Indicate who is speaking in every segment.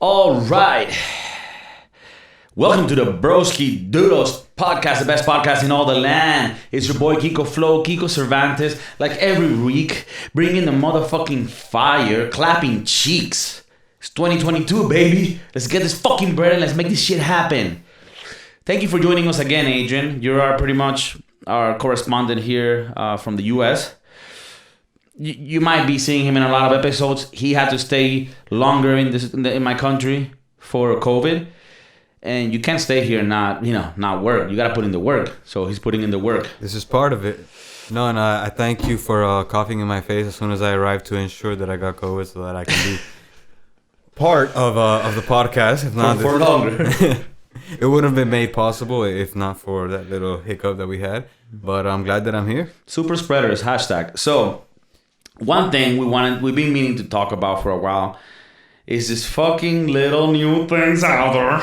Speaker 1: All right. Welcome to the Broskiedoodles Podcast, the best podcast in all the land. It's your boy KIKO Flow, Kiko Cervantes, like every week, bringing the motherfucking fire, clapping cheeks. It's 2022, baby. Let's get this fucking bread and let's make this shit happen. Thank you for joining us again, Adrian. You are pretty much our correspondent here from the U.S. You might be seeing him in a lot of episodes. He had to stay longer in my country for COVID. And you can't stay here and not work. You got to put in the work. So he's putting in the work.
Speaker 2: This is part of it. No, and I thank you for coughing in my face as soon as I arrived to ensure that I got COVID so that I can be part of the podcast. If not,
Speaker 1: for longer.
Speaker 2: It wouldn't have been made possible if not for that little hiccup that we had. But I'm glad that I'm here.
Speaker 1: Super spreaders, hashtag. So one thing we've been meaning to talk about for a while is this fucking little new things out there.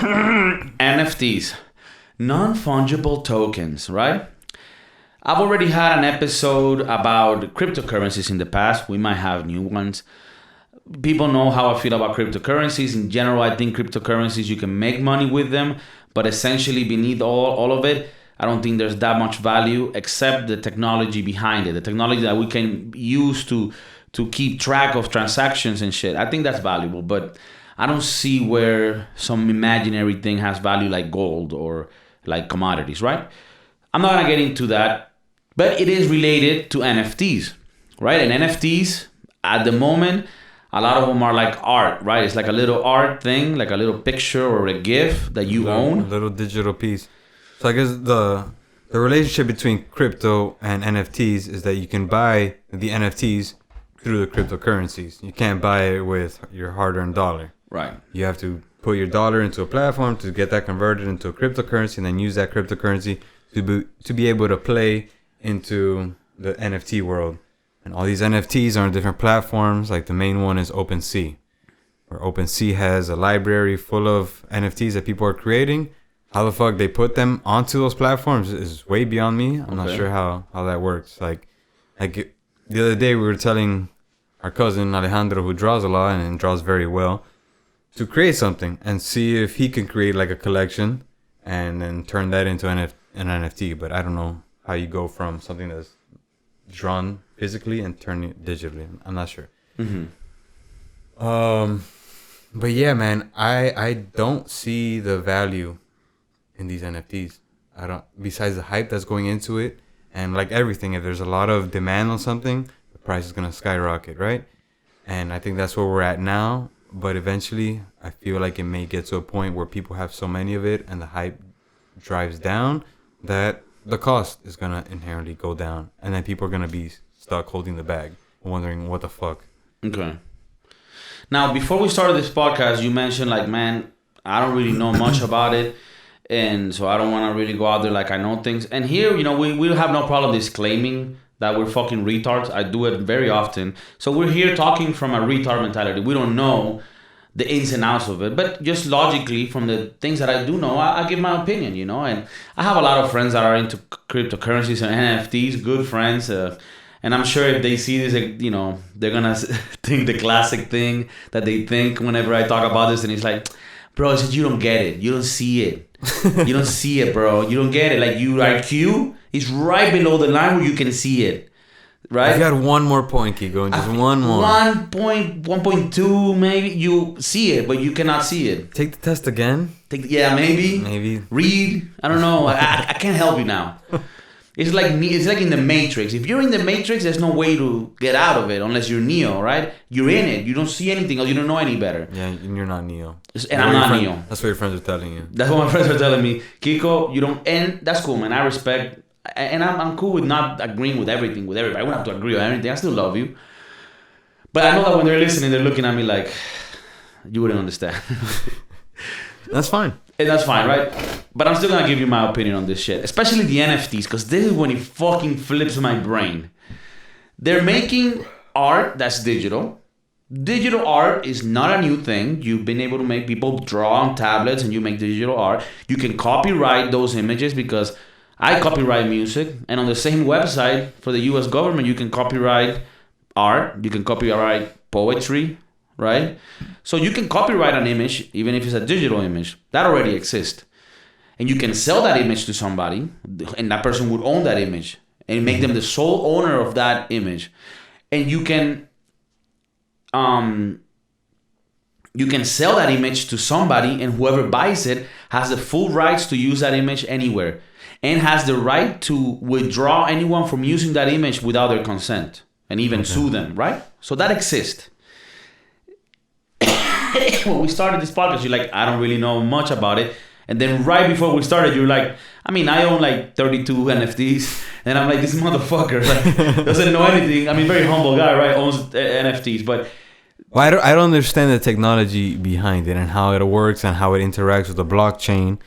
Speaker 1: NFTs. Non-fungible tokens, right? I've already had an episode about cryptocurrencies in the past. We might have new ones. People know how I feel about cryptocurrencies. In general, I think cryptocurrencies, you can make money with them. But essentially, beneath all of it, I don't think there's that much value except the technology behind it. The technology that we can use to keep track of transactions and shit. I think that's valuable, but I don't see where some imaginary thing has value like gold or like commodities, right? I'm not gonna get into that, but it is related to NFTs, right? And NFTs, at the moment, a lot of them are like art, right? It's like a little art thing, like a little picture or a GIF that you own.
Speaker 2: A little digital piece. So I guess the relationship between crypto and NFTs is that you can buy the NFTs through the cryptocurrencies. You can't buy it with your hard-earned dollar.
Speaker 1: Right.
Speaker 2: You have to put your dollar into a platform to get that converted into a cryptocurrency and then use that cryptocurrency to be able to play into the NFT world. And all these NFTs are on different platforms. Like the main one is OpenSea, where OpenSea has a library full of NFTs that people are creating. How the fuck they put them onto those platforms is way beyond me. I'm not sure how that works. Like the other day we were telling our cousin Alejandro, who draws a lot and draws very well, to create something and see if he can create like a collection and then turn that into an NFT. But I don't know how you go from something that's drawn physically and turn it digitally. I'm not sure.
Speaker 1: Mm-hmm.
Speaker 2: But yeah, man, I don't see the value in these NFTs. I don't. Besides the hype that's going into it, and like everything, if there's a lot of demand on something, the price is gonna skyrocket, right? And I think that's where we're at now. But eventually, I feel like it may get to a point where people have so many of it, and the hype drives down, that the cost is gonna inherently go down, and then people are gonna be stuck holding the bag, wondering what the fuck.
Speaker 1: Okay. Now, before we started this podcast, you mentioned like, man, I don't really know much about it. And so I don't want to really go out there like I know things. And here, we have no problem disclaiming that we're fucking retards. I do it very often. So we're here talking from a retard mentality. We don't know the ins and outs of it. But just logically, from the things that I do know, I give my opinion, And I have a lot of friends that are into cryptocurrencies and NFTs, good friends. And I'm sure if they see this, they're going to think the classic thing that they think whenever I talk about this. And it's like, bro, it's just you don't get it. You don't see it. You don't see it, bro. You don't get it. Like, your IQ is right below the line where you can see it. Right?
Speaker 2: You got one more point, Kiko. Just one more.
Speaker 1: 1.2, maybe. You see it, but you cannot see it.
Speaker 2: Take the test again.
Speaker 1: Maybe.
Speaker 2: Maybe.
Speaker 1: Read. I don't know. I can't help you now. It's like in the Matrix. If you're in the Matrix, there's no way to get out of it unless you're Neo, right? You're in it. You don't see anything else. You don't know any better.
Speaker 2: Yeah, and you're not Neo.
Speaker 1: And I'm not Neo.
Speaker 2: That's what your friends are telling you.
Speaker 1: That's what my friends are telling me. Kiko, you don't... And that's cool, man. I respect... And I'm cool with not agreeing with everything, with everybody. I don't have to agree with everything. I still love you. But I know that when they're listening, they're looking at me like, you wouldn't understand.
Speaker 2: That's fine.
Speaker 1: And that's fine, right? But I'm still going to give you my opinion on this shit. Especially the NFTs, because this is when it fucking flips my brain. They're making art that's digital. Digital art is not a new thing. You've been able to make people draw on tablets and you make digital art. You can copyright those images because I copyright music. And on the same website for the US government, you can copyright art. You can copyright poetry. right? So you can copyright an image, even if it's a digital image. That already exists. And you can sell that image to somebody, and that person would own that image and make them the sole owner of that image. And you can sell that image to somebody, and whoever buys it has the full rights to use that image anywhere, and has the right to withdraw anyone from using that image without their consent, and even sue them, right? So that exists. When we started this podcast, you're like, I don't really know much about it. And then right before we started, you're like, I mean, I own like 32 NFTs. And I'm like, this motherfucker like, doesn't know anything. I mean, very humble guy, right? Owns NFTs. But
Speaker 2: well, I don't understand the technology behind it and how it works and how it interacts with the blockchain.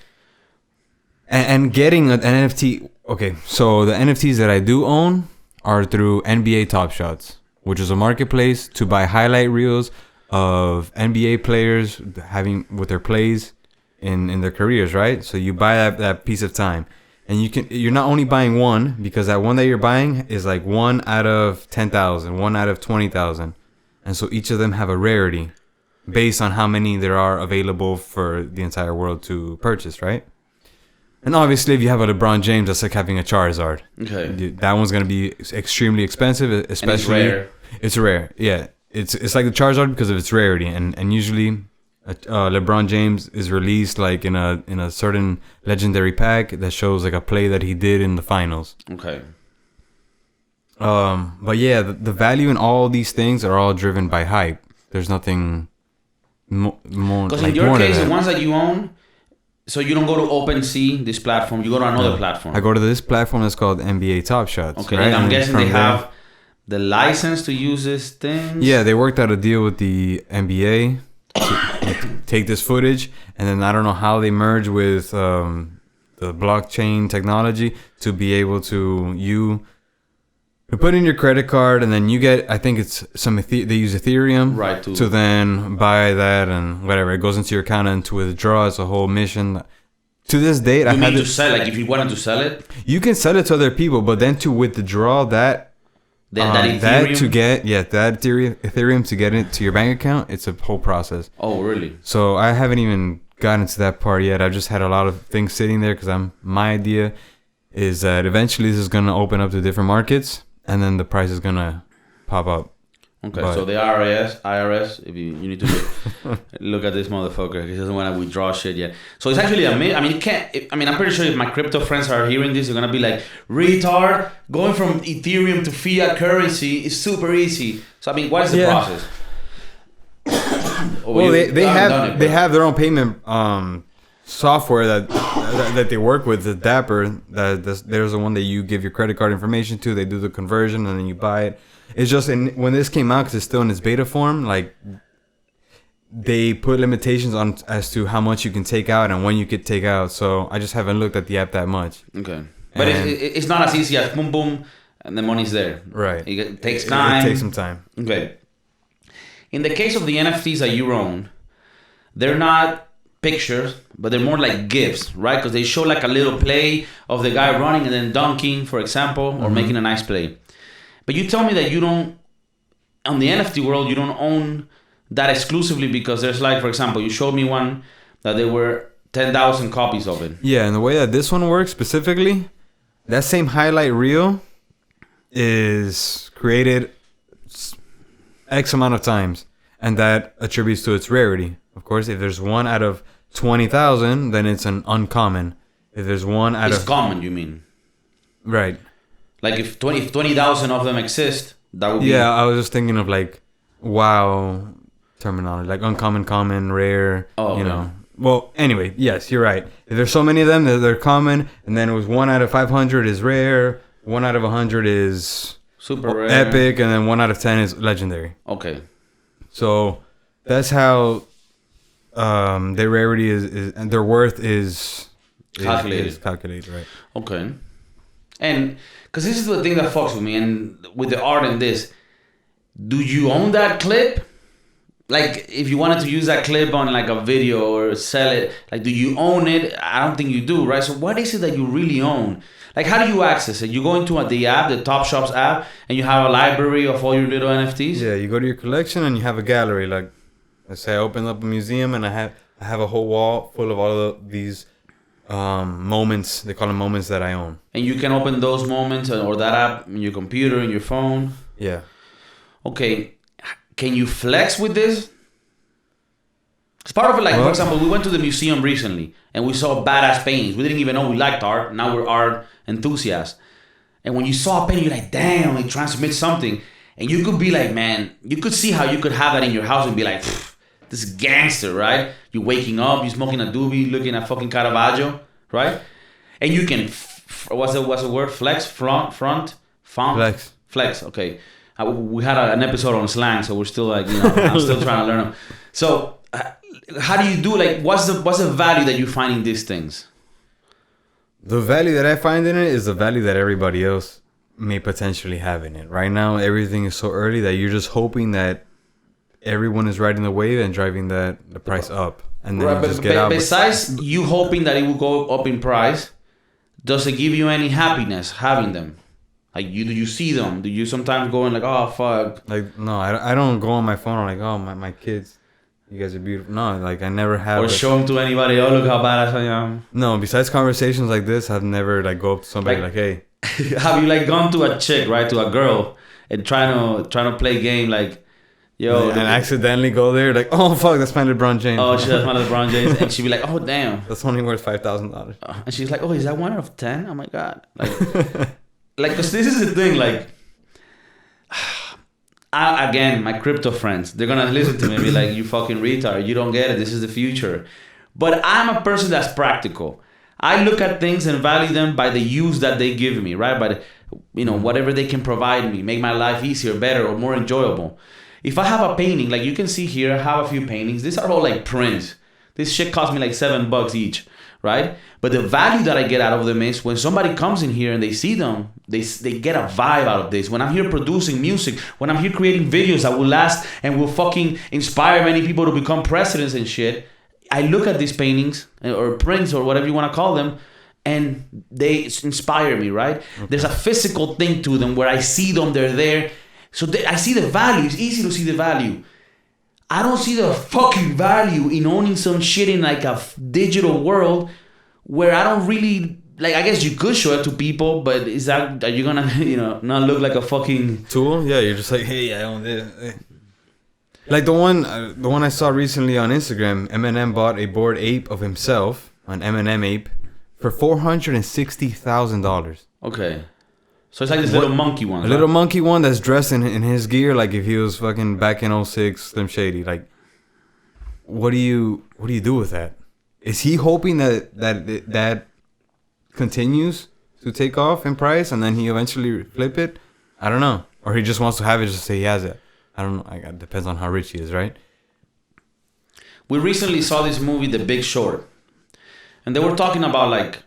Speaker 2: And getting an NFT. Okay, so the NFTs that I do own are through NBA Top Shots, which is a marketplace to buy highlight reels of NBA players having with their plays in their careers, right? So you buy that piece of time, and you're not only buying one, because that one that you're buying is like 1 out of 10,000, 1 out of 20,000, and so each of them have a rarity based on how many there are available for the entire world to purchase, right? And obviously, if you have a LeBron James, that's like having a Charizard. Okay, that one's gonna be extremely expensive, especially. And it's rare. Yeah, it's like the Charizard because of its rarity, and usually. LeBron James is released like in a certain legendary pack that shows like a play that he did in the finals. Okay. But yeah, the value in all these things are all driven by hype. There's nothing more. Because
Speaker 1: in your case, the ones that you own, so you don't go to OpenSea, this platform. You go to another platform.
Speaker 2: I go to this platform that's called NBA Top Shots.
Speaker 1: Okay,
Speaker 2: right?
Speaker 1: And I'm guessing they have the license to use this thing.
Speaker 2: Yeah, they worked out a deal with the NBA. To take this footage, and then I don't know how they merge with the blockchain technology to be able to you put in your credit card, and then you get, I think it's they use Ethereum,
Speaker 1: right,
Speaker 2: to then buy that and whatever. It goes into your account, and to withdraw, it's a whole mission. To this date,
Speaker 1: I had to sell. Like if you wanted to sell it,
Speaker 2: you can sell it to other people, but then to withdraw that Ethereum to get it to your bank account, it's a whole process.
Speaker 1: Oh, really?
Speaker 2: So I haven't even gotten to that part yet. I've just had a lot of things sitting there because my idea is that eventually this is going to open up to different markets, and then the price is going to pop up.
Speaker 1: Okay, so the IRS, if you need to look at this motherfucker. He doesn't want to withdraw shit yet. So it's actually amazing. I mean, I'm pretty sure if my crypto friends are hearing this, they're gonna be like, retard. Going from Ethereum to fiat currency is super easy. So I mean, what is the process?
Speaker 2: Well, they have their own payment software that they work with. The Dapper, there's the one that you give your credit card information to. They do the conversion, and then you buy it. It's just when this came out, because it's still in its beta form, like they put limitations on as to how much you can take out and when you could take out. So I just haven't looked at the app that much.
Speaker 1: Okay, but it's not as easy as boom boom and the money's there.
Speaker 2: Right.
Speaker 1: It takes time.
Speaker 2: It takes some time.
Speaker 1: Okay. In the case of the NFTs that you own, they're not pictures, but they're more like GIFs, right? Because they show like a little play of the guy running and then dunking, for example, or making a nice play. But you tell me that you don't, on the NFT world, you don't own that exclusively because there's like, for example, you showed me one that there were 10,000 copies of it.
Speaker 2: Yeah, and the way that this one works specifically, that same highlight reel is created X amount of times, and that attributes to its rarity. Of course, if there's 1 out of 20,000, then it's an uncommon. If there's 1 out of...
Speaker 1: It's common, you mean?
Speaker 2: Right.
Speaker 1: Like if 20,000 of them exist, that would be...
Speaker 2: Yeah, I was just thinking of like, wow terminology. Like uncommon, common, rare, you know. Well, anyway, yes, you're right. If there's so many of them, they're common. And then it was 1 out of 500 is rare. 1 out of 100 is...
Speaker 1: super rare.
Speaker 2: Epic. And then 1 out of 10 is legendary.
Speaker 1: Okay.
Speaker 2: So that's how their rarity is and their worth is calculated, right?
Speaker 1: Okay. And because this is the thing that fucks with me, and with the art and this, do you own that clip? Like, if you wanted to use that clip on like a video or sell it, like, do you own it? I don't think you do, right? So what is it that you really own? Like, how do you access it? You go into the app, the Top Shops app, and you have a library of all your little NFTs?
Speaker 2: Yeah, you go to your collection and you have a gallery. Like, Let's say I open up a museum and I have a whole wall full of all of these moments. They call them moments that I own.
Speaker 1: And you can open those moments or that app in your computer, in your phone.
Speaker 2: Yeah.
Speaker 1: Okay. Can you flex with this? It's part of it. Like, for example, we went to the museum recently and we saw badass paintings. We didn't even know we liked art. Now we're art enthusiasts. And when you saw a painting, you're like, damn, it transmits something. And you could be like, man, you could see how you could have that in your house and be like, this is gangster, right? You're waking up, you're smoking a doobie, looking at fucking Caravaggio, right? And you can, what's the word? Flex? Front? Flex, okay. We had an episode on slang, so we're still like, I'm still trying to learn them. So, how do you do, like, what's the value that you find in these things?
Speaker 2: The value that I find in it is the value that everybody else may potentially have in it. Right now, everything is so early that you're just hoping that everyone is riding the wave and driving the price up. And then you just get out.
Speaker 1: Besides you hoping that it will go up in price, does it give you any happiness having them? Like, do you see them? Do you sometimes go and like, oh, fuck?
Speaker 2: Like, no, I don't go on my phone. I'm like, oh, my kids. You guys are beautiful. No, like I never have.
Speaker 1: Or show them to anybody. Oh, look how badass I am.
Speaker 2: No, besides conversations like this, I've never like go up to somebody like hey.
Speaker 1: Have you like gone to a chick, right, to a girl, and trying to play a game like, yo,
Speaker 2: and accidentally go there like, oh fuck, that's my LeBron James.
Speaker 1: Oh, that's my LeBron James, and she'd be like, oh damn,
Speaker 2: that's only worth $5,000.
Speaker 1: And she's like, oh, is that 1 out of 10? Oh my god, like, cause this is the thing, like. Again, my crypto friends, they're gonna listen to me and be like, you fucking retard, you don't get it, this is the future. But I'm a person that's practical. I look at things and value them by the use that they give me, right? By the, whatever they can provide me, make my life easier, better, or more enjoyable. If I have a painting, like you can see here, I have a few paintings. These are all like prints. This shit cost me like $7 each, right? But the value that I get out of them is when somebody comes in here and they see them, they get a vibe out of this. When I'm here producing music, when I'm here creating videos that will last and will fucking inspire many people to become presidents and shit, I look at these paintings or prints or whatever you want to call them, and they inspire me, right? Okay. There's a physical thing to them where I see them, they're there. So I see the value. It's easy to see the value. I don't see the fucking value in owning some shit in like a digital world where I don't really, like, I guess you could show it to people, but are you gonna, not look like a fucking
Speaker 2: tool? Yeah, you're just like, hey, I own this. Like the one I saw recently on Instagram, Eminem bought a bored ape of himself, an Eminem ape, for $460,000.
Speaker 1: Okay. So it's like this little monkey one.
Speaker 2: Little monkey one that's dressed in his gear like if he was fucking back in 06 Slim Shady. Like, what do you do with that? Is he hoping that continues to take off in price and then he eventually flip it? I don't know. Or he just wants to have it just to say he has it. I don't know. It depends on how rich he is, right?
Speaker 1: We recently saw this movie, The Big Short. And they were talking about like,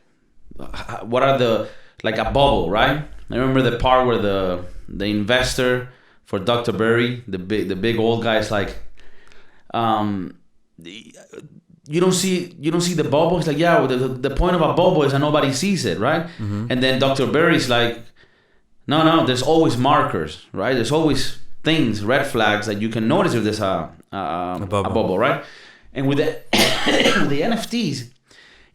Speaker 1: what are like a bubble, right? I remember the part where the investor for Dr. Berry, the big old guy, is like, you don't see the bubble. It's like, yeah, the point of a bubble is that nobody sees it, right? Mm-hmm. And then Dr. Berry's like, no, there's always markers, right? There's always things, red flags that you can notice if there's a bubble, right? And with the NFTs,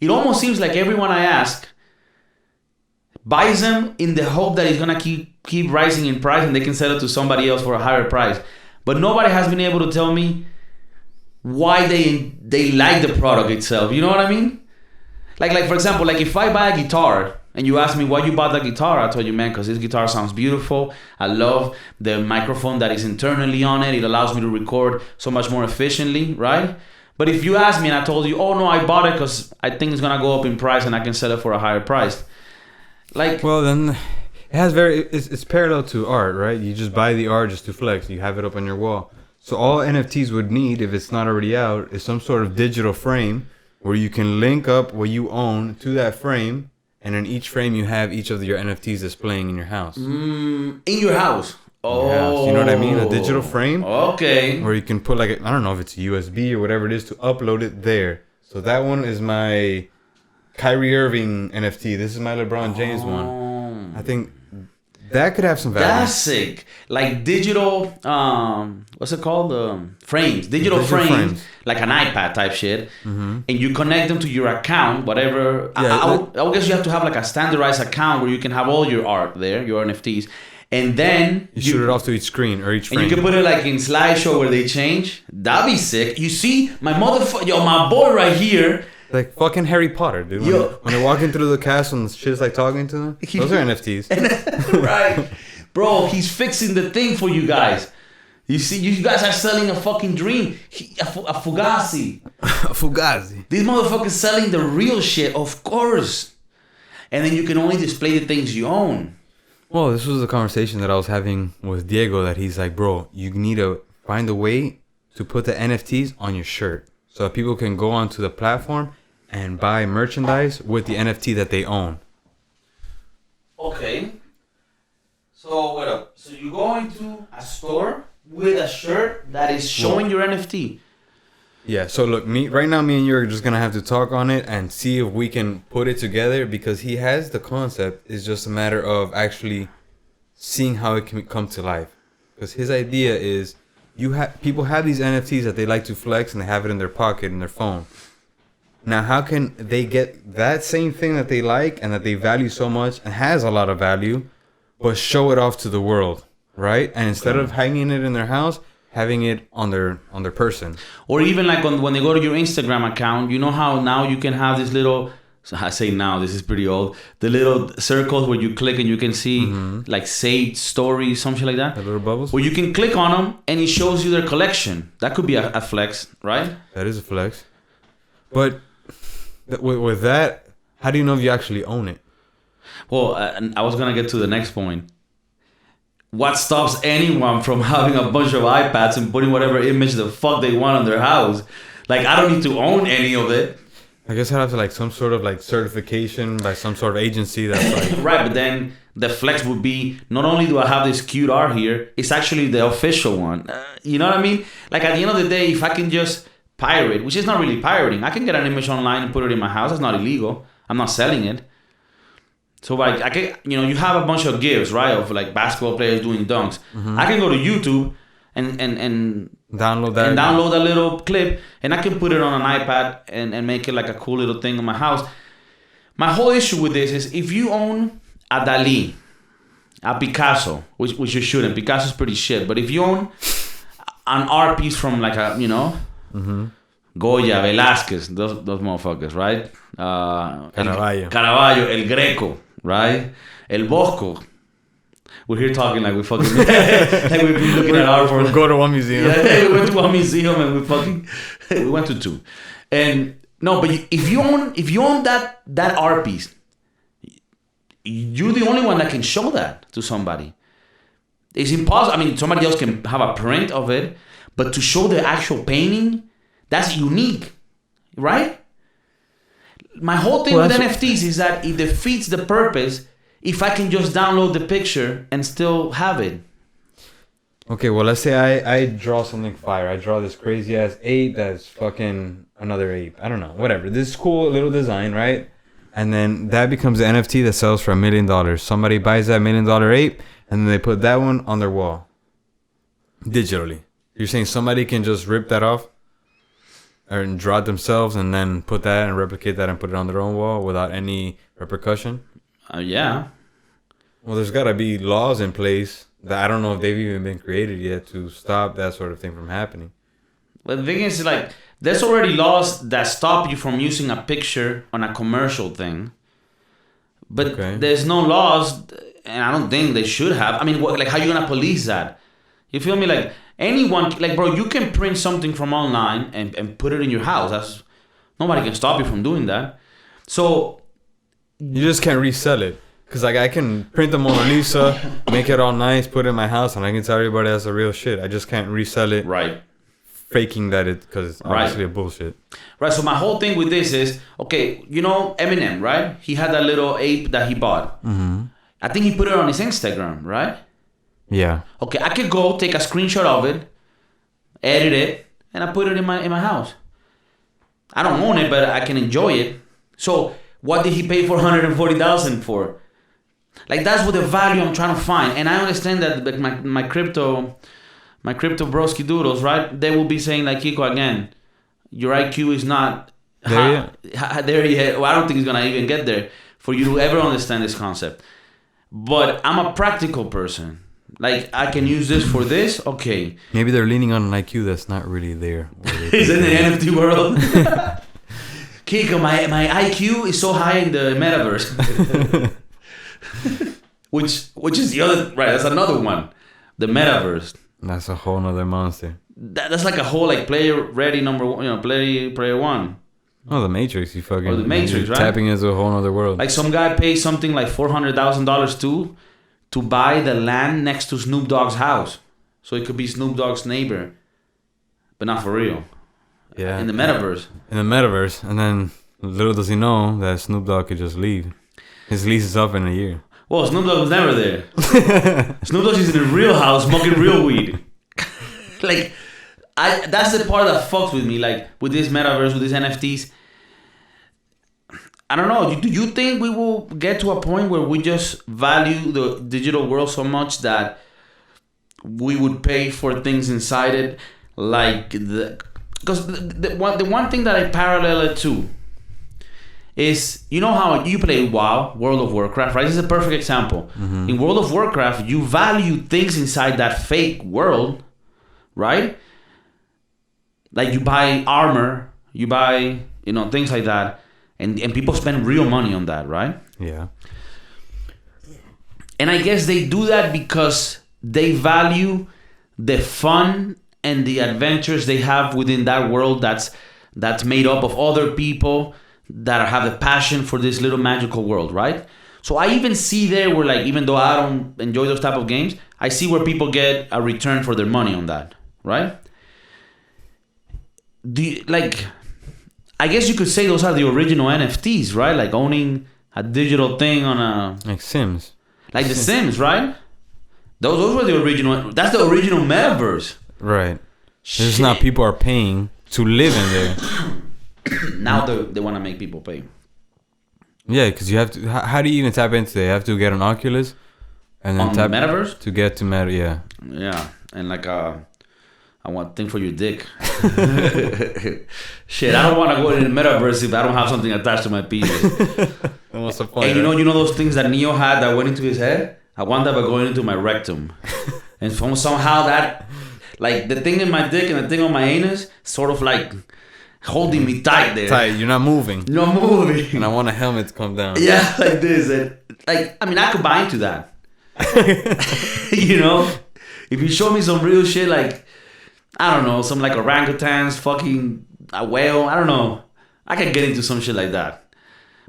Speaker 1: it almost seems like everyone I ask buys them in the hope that it's gonna keep rising in price and they can sell it to somebody else for a higher price. But nobody has been able to tell me why they like the product itself. You know what I mean? Like for example, like if I buy a guitar and you ask me why you bought that guitar, I told you, man, because this guitar sounds beautiful. I love the microphone that is internally on it. It allows me to record so much more efficiently, right? But if you ask me and I told you, oh no, I bought it because I think it's gonna go up in price and I can sell it for a higher price. Like,
Speaker 2: well, then it has it's parallel to art, right? You just buy the art just to flex. You have it up on your wall. So all NFTs would need, if it's not already out, is some sort of digital frame where you can link up what you own to that frame, and in each frame you have each of your NFTs displaying in your house.
Speaker 1: In your house.
Speaker 2: Oh, you know what I mean? A digital frame.
Speaker 1: Okay.
Speaker 2: Where you can put like I don't know if it's USB or whatever it is to upload it there. So that one is my Kyrie Irving NFT. This is my LeBron James one. I think That could have some value.
Speaker 1: That's sick. Like digital, what's it called? Frames. Digital frames. Like an iPad type shit. And you connect them to your account, whatever. I guess you have to have like a standardized account where you can have all your art there, your NFTs. And then
Speaker 2: you shoot it off to each screen or each frame.
Speaker 1: And you can put it like in slideshow where they change. That'd be sick. You see, my boy right here.
Speaker 2: Like fucking Harry Potter, dude. When they're walking through the castle and shit's like talking to them. Those are NFTs.
Speaker 1: Right. Bro, he's fixing the thing for you guys. You see, you guys are selling a fucking dream. A Fugazi.
Speaker 2: A Fugazi.
Speaker 1: These motherfuckers selling the real shit, of course. And then you can only display the things you own.
Speaker 2: Well, this was a conversation that I was having with Diego that he's like, bro, you need to find a way to put the NFTs on your shirt so that people can go onto the platform and buy merchandise with the NFT that they own.
Speaker 1: Okay. So, wait up. So you go into a store with a shirt that is showing your NFT.
Speaker 2: Yeah, so look, right now me and you are just going to have to talk on it and see if we can put it together because he has the concept. It's just a matter of actually seeing how it can come to life. Because his idea is people have these NFTs that they like to flex and they have it in their pocket, in their phone. Now, how can they get that same thing that they like and that they value so much and has a lot of value, but show it off to the world, right? And instead of hanging it in their house, having it on their person.
Speaker 1: Or even like when they go to your Instagram account, you know how now you can have this little, so I say now, this is pretty old, the little circles where you click and you can see like saved stories, something like that.
Speaker 2: The little bubbles?
Speaker 1: Where you can click on them and it shows you their collection. That could be a flex, right?
Speaker 2: That is a flex. But with that, how do you know if you actually own it?
Speaker 1: Well, I was going to get to the next point. What stops anyone from having a bunch of iPads and putting whatever image the fuck they want on their house? Like, I don't need to own any of it.
Speaker 2: I guess I'd have to like some sort of like certification by some sort of agency that's like...
Speaker 1: Right, but then the flex would be, not only do I have this cute art here, it's actually the official one. You know what I mean? Like, at the end of the day, if I can just pirate, which is not really pirating, I can get an image online and put it in my house. That's not illegal. I'm not selling it. So like I can, you have a bunch of GIFs, right, of like basketball players doing dunks. I can go to YouTube and
Speaker 2: download that
Speaker 1: and download a little clip, and I can put it on an iPad and make it like a cool little thing in my house. My whole issue with this is if you own a Dali, a Picasso, which you shouldn't. Picasso's pretty shit, but if you own an art piece from like a Goya, Velázquez, those motherfuckers, right? Caravaggio, El Greco, right? El Bosco. We're here talking like we fucking like we've been looking at art for.
Speaker 2: We'll go to one museum.
Speaker 1: Yeah, we went to one museum and we went to two. And no, but if you own that art piece, you're the only one that can show that to somebody. It's impossible. I mean, somebody else can have a print of it, but to show the actual painting, that's unique, right? My whole thing with NFTs is that it defeats the purpose if I can just download the picture and still have it.
Speaker 2: Okay, well, let's say I draw something fire. I draw this crazy ass ape that's fucking another ape. I don't know, whatever. This cool little design, right? And then that becomes an NFT that sells for $1 million. Somebody buys that $1 million ape, and then they put that one on their wall digitally. You're saying somebody can just rip that off and draw it themselves and then put that and replicate that and put it on their own wall without any repercussion?
Speaker 1: Yeah.
Speaker 2: Well, there's got to be laws in place that I don't know if they've even been created yet to stop that sort of thing from happening.
Speaker 1: But the thing is, like, there's already laws that stop you from using a picture on a commercial thing. But there's no laws, and I don't think they should have. I mean, like, how are you going to police that? You feel me? Like, anyone, like, bro, you can print something from online and put it in your house. Nobody can stop you from doing that. So
Speaker 2: you just can't resell it. Because, like, I can print the Mona Lisa, make it all nice, put it in my house, and I can tell everybody that's the real shit. I just can't resell it.
Speaker 1: Right.
Speaker 2: Faking that because it's obviously a bullshit.
Speaker 1: Right, so my whole thing with this is, okay, Eminem, right? He had that little ape that he bought. Mm-hmm. I think he put it on his Instagram, right?
Speaker 2: Yeah.
Speaker 1: Okay, I could go take a screenshot of it, edit it, and I put it in my house. I don't own it, but I can enjoy it. So what did he pay $440,000 for? Like that's what the value I'm trying to find. And I understand that like my crypto Broskiedoodles, right? They will be saying like, KIKO, again, your IQ is not there yet. Well, I don't think it's gonna even get there for you to ever understand this concept. But I'm a practical person. Like, I can use this for this. Okay.
Speaker 2: Maybe they're leaning on an IQ that's not really there.
Speaker 1: It's in the NFT world. KIKO, my IQ is so high in the metaverse. which is the other, right? That's another one. The metaverse.
Speaker 2: That's a whole nother monster.
Speaker 1: That's like a whole like player ready number one, player one.
Speaker 2: Oh, the Matrix, you fucking.
Speaker 1: Or the Matrix, right?
Speaker 2: Tapping into a whole other world.
Speaker 1: Like some guy pays something like $400,000 to buy the land next to Snoop Dogg's house, so it could be Snoop Dogg's neighbor, but not for real.
Speaker 2: Yeah.
Speaker 1: In the metaverse.
Speaker 2: And then little does he know that Snoop Dogg could just leave. His lease is up in a year.
Speaker 1: Well, Snoop Dogg was never there. Snoop Dogg is in a real house smoking real weed. Like, that's the part that fucks with me. Like, with this metaverse, with these NFTs. I don't know. Do you think we will get to a point where we just value the digital world so much that we would pay for things inside it? Like, because the one thing that I parallel it to is, you know how you play WoW, World of Warcraft, right? This is a perfect example. Mm-hmm. In World of Warcraft, you value things inside that fake world, right? Like you buy armor, you buy, things like that. And people spend real money on that, right?
Speaker 2: Yeah.
Speaker 1: And I guess they do that because they value the fun and the adventures they have within that world that's made up of other people that have a passion for this little magical world, right? So I even see there where, like, even though I don't enjoy those type of games, I see where people get a return for their money on that, right? I guess you could say those are the original NFTs, right? Like owning a digital thing on a...
Speaker 2: Like Sims.
Speaker 1: Like The Sims, right? Those were the original... That's the original metaverse.
Speaker 2: Right. There's not people are paying to live in there.
Speaker 1: Now they want to make people pay.
Speaker 2: Yeah, because you have to... How do you even tap into it? You have to get an Oculus and then
Speaker 1: on
Speaker 2: tap...
Speaker 1: the metaverse?
Speaker 2: To get to meta, yeah.
Speaker 1: Yeah, and like I want a thing for your dick. Shit, I don't want to go in the metaverse if I don't have something attached to my penis.
Speaker 2: What's the point?
Speaker 1: And you know those things that Neo had that went into his head? I want that by going into my rectum. And somehow that, like the thing in my dick and the thing on my anus, sort of like holding me tight there.
Speaker 2: Tight, you're not moving.
Speaker 1: You're not moving.
Speaker 2: And I want a helmet to come down.
Speaker 1: Yeah, like this. And I could buy into that. If you show me some real shit like, I don't know, some like orangutans, fucking a whale, I don't know. I can get into some shit like that.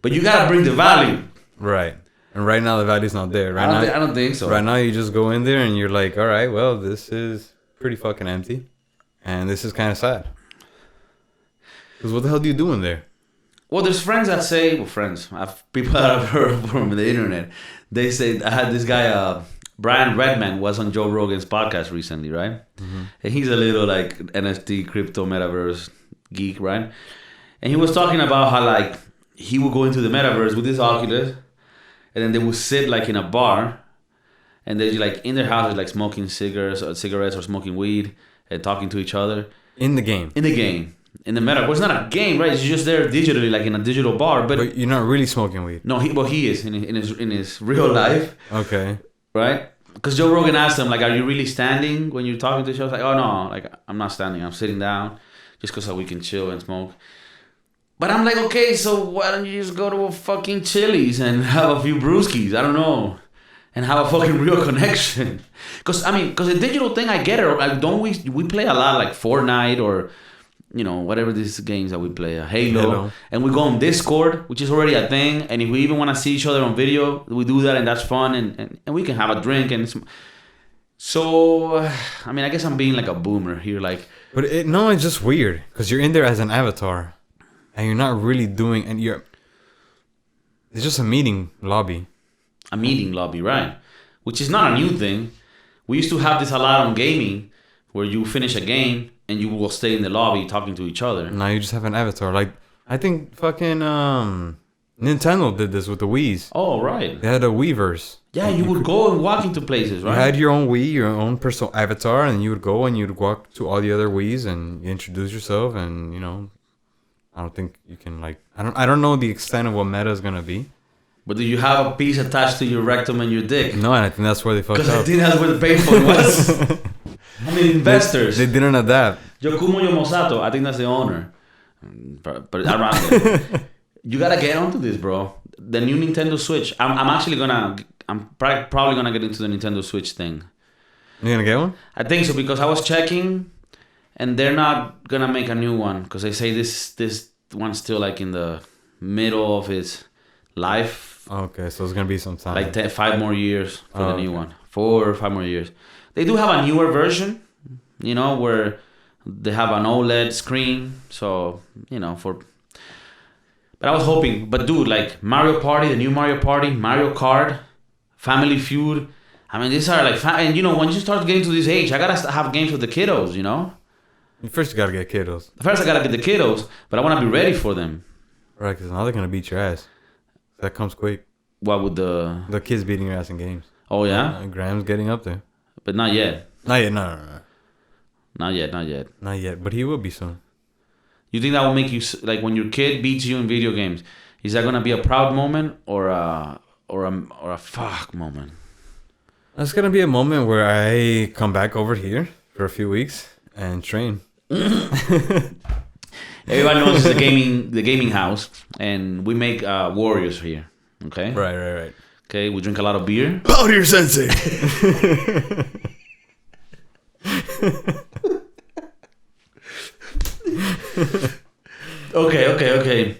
Speaker 1: But you gotta bring the value.
Speaker 2: Right. And right now the value's not there.
Speaker 1: I don't think so.
Speaker 2: Right now you just go in there and you're like, all right, well, this is pretty fucking empty. And this is kind of sad. Because what the hell do you do in there?
Speaker 1: Well, there's friends that say, people that I've heard from the internet, they say, I had this guy, Brian Redman was on Joe Rogan's podcast recently, right? Mm-hmm. And he's a little like NFT, crypto, metaverse geek, right? And he was talking about how like he would go into the metaverse with his Oculus, and then they would sit like in a bar, and they're like in their houses like smoking cigarettes or smoking weed and talking to each other.
Speaker 2: In the game.
Speaker 1: In the metaverse. It's not a game, right? It's just there digitally, like in a digital bar. But
Speaker 2: you're not really smoking weed.
Speaker 1: No, he is in his real life.
Speaker 2: Okay.
Speaker 1: Right? Because Joe Rogan asked him, like, are you really standing when you're talking to the show? Like, oh, no, like, I'm not standing. I'm sitting down just because we can chill and smoke. But I'm like, okay, so why don't you just go to a fucking Chili's and have a few brewskis? I don't know. And have a fucking real connection. Because the digital thing, I get it. Like, don't we play a lot like Fortnite or, whatever these games that we play, Halo. And we go on Discord, which is already a thing. And if we even want to see each other on video, we do that, and that's fun. And we can have a drink. And so, I guess I'm being like a boomer here. Like,
Speaker 2: but it's just weird because you're in there as an avatar, and you're not really doing. And it's just a meeting lobby.
Speaker 1: A meeting lobby, right? Which is not a new thing. We used to have this a lot on gaming, where you finish a game and you will stay in the lobby talking to each other.
Speaker 2: Now you just have an avatar. Like, I think fucking Nintendo did this with the Wiis.
Speaker 1: Oh, right.
Speaker 2: They had a Wiiverse.
Speaker 1: Yeah, you would go and walk into places, right?
Speaker 2: You had your own Wii, your own personal avatar, and you would go and you'd walk to all the other Wiis and you introduce yourself. And I don't think you can I don't know the extent of what meta is gonna be.
Speaker 1: But do you have a piece attached to your rectum and your dick?
Speaker 2: No, and I think that's where they fucked up.
Speaker 1: Because I think that's where the pain point was. I mean, investors.
Speaker 2: They didn't adapt.
Speaker 1: Yokumo Yomosato, I think that's the owner. But around there. You gotta get onto this, bro. The new Nintendo Switch. I'm probably gonna get into the Nintendo Switch thing.
Speaker 2: You gonna get one?
Speaker 1: I think so, because I was checking, and they're not gonna make a new one because they say this one's still like in the middle of its life.
Speaker 2: Okay, so it's gonna be some time.
Speaker 1: Like 5 more years for the new one. 4 or 5 more years. They do have a newer version, where they have an OLED screen. So But I was hoping, dude, like Mario Party, the new Mario Party, Mario Kart, Family Feud. I mean, these are like, and when you start getting to this age, I gotta have games with the kiddos,
Speaker 2: First, you gotta get kiddos.
Speaker 1: First, I gotta get the kiddos, but I want to be ready for them.
Speaker 2: Right, because now they're gonna beat your ass. That comes quick.
Speaker 1: What would the
Speaker 2: kids beating your ass in games?
Speaker 1: Oh yeah,
Speaker 2: Graham's getting up there,
Speaker 1: but not yet.
Speaker 2: Not yet. No.
Speaker 1: Not yet.
Speaker 2: Not yet, but he will be soon.
Speaker 1: You think that will make you, like, when your kid beats you in video games, is that gonna be a proud moment or a fuck moment?
Speaker 2: That's gonna be a moment where I come back over here for a few weeks and train.
Speaker 1: Everybody knows it's the gaming house, and we make warriors here. Okay.
Speaker 2: Right.
Speaker 1: Okay, we drink a lot of beer.
Speaker 2: Bow to your sensei.
Speaker 1: Okay.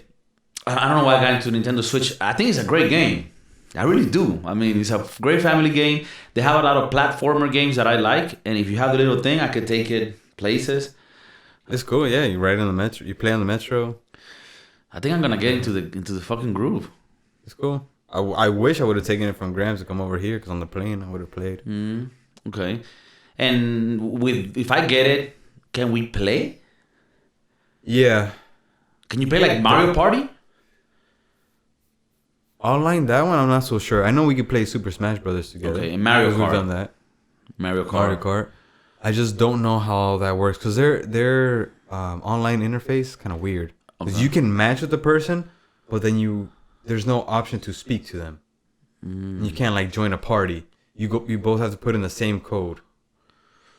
Speaker 1: I don't know why I got into Nintendo Switch. I think it's a great game. I really do. I mean, it's a great family game. They have a lot of platformer games that I like, and if you have the little thing, I could take it places.
Speaker 2: It's cool. Yeah, you ride on the metro. You play on the metro.
Speaker 1: I think I'm gonna get into the fucking groove.
Speaker 2: It's cool. I wish I would have taken it from Grams to come over here, because on the plane I would have played.
Speaker 1: Okay. And if I get it, can we play?
Speaker 2: Yeah.
Speaker 1: Can you play like Mario Party?
Speaker 2: Online, that one I'm not so sure. I know we could play Super Smash Brothers together.
Speaker 1: Okay, and Mario Kart.
Speaker 2: We've done that.
Speaker 1: Mario Kart.
Speaker 2: I just don't know how that works, because their online interface kind of weird. Because you can match with the person, but then there's no option to speak to them. You can't like join a party. You both have to put in the same code.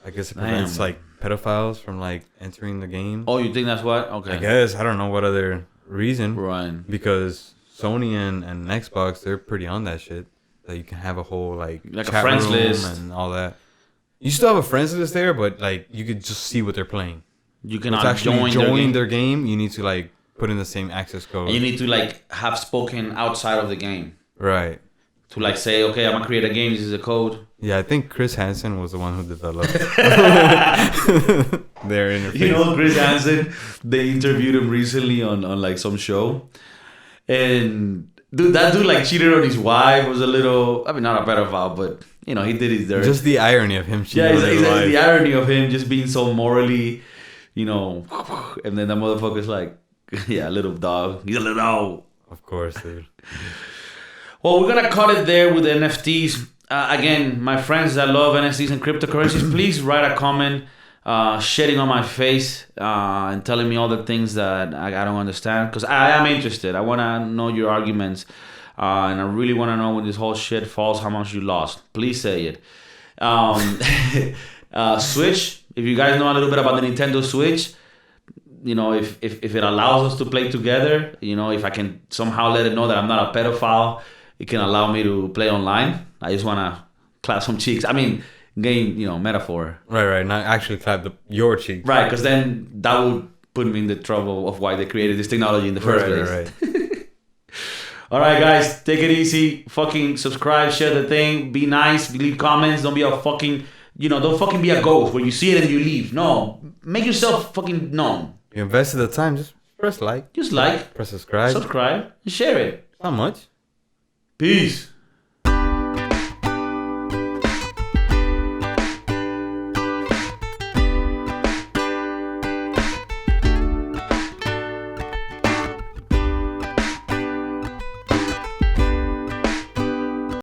Speaker 2: I guess it prevents like pedophiles from like entering the game.
Speaker 1: Oh, you think that's what? Okay.
Speaker 2: I guess. I don't know what other reason.
Speaker 1: Right.
Speaker 2: Because Sony and Xbox, they're pretty on that shit. That you can have a whole like
Speaker 1: a
Speaker 2: chat
Speaker 1: friends
Speaker 2: room
Speaker 1: list
Speaker 2: and all that. You still have a friends list there, but like you could just see what they're playing.
Speaker 1: You cannot
Speaker 2: actually
Speaker 1: join
Speaker 2: their game. You need to like put in the same access code.
Speaker 1: And you need to like have spoken outside of the game.
Speaker 2: Right.
Speaker 1: To like say, okay, I'm gonna create a game. This is a code.
Speaker 2: Yeah, I think Chris Hansen was the one who developed their interface.
Speaker 1: Chris Hansen. They interviewed him recently on like some show, and that dude like cheated on his wife. Was a little, I mean, not a pedophile, but he did his dirt.
Speaker 2: Just the irony of him cheating on his wife.
Speaker 1: The irony of him just being so morally, and then the motherfucker's like, yeah, little dog. He's a little dog.
Speaker 2: Of course, dude.
Speaker 1: Well, we're going to cut it there with the NFTs. Again, my friends that love NFTs and cryptocurrencies, please write a comment shitting on my face and telling me all the things that I don't understand. Because I am interested. I want to know your arguments. And I really want to know when this whole shit falls, how much you lost. Please say it. Switch. If you guys know a little bit about the Nintendo Switch, if it allows us to play together, if I can somehow let it know that I'm not a pedophile, it can allow me to play online. I just want to clap some cheeks. I mean, game, metaphor.
Speaker 2: Right. Not actually clap your cheeks.
Speaker 1: Right, because then that would put me in the trouble of why they created this technology in the first place.
Speaker 2: Right.
Speaker 1: All right, guys, take it easy. Fucking subscribe, share the thing. Be nice, leave comments. Don't be a fucking, don't fucking be a ghost where you see it and you leave. No, make yourself fucking known.
Speaker 2: You invested the time, just press like.
Speaker 1: Just like.
Speaker 2: Press subscribe.
Speaker 1: Subscribe and share it.
Speaker 2: Not much.
Speaker 1: Peace.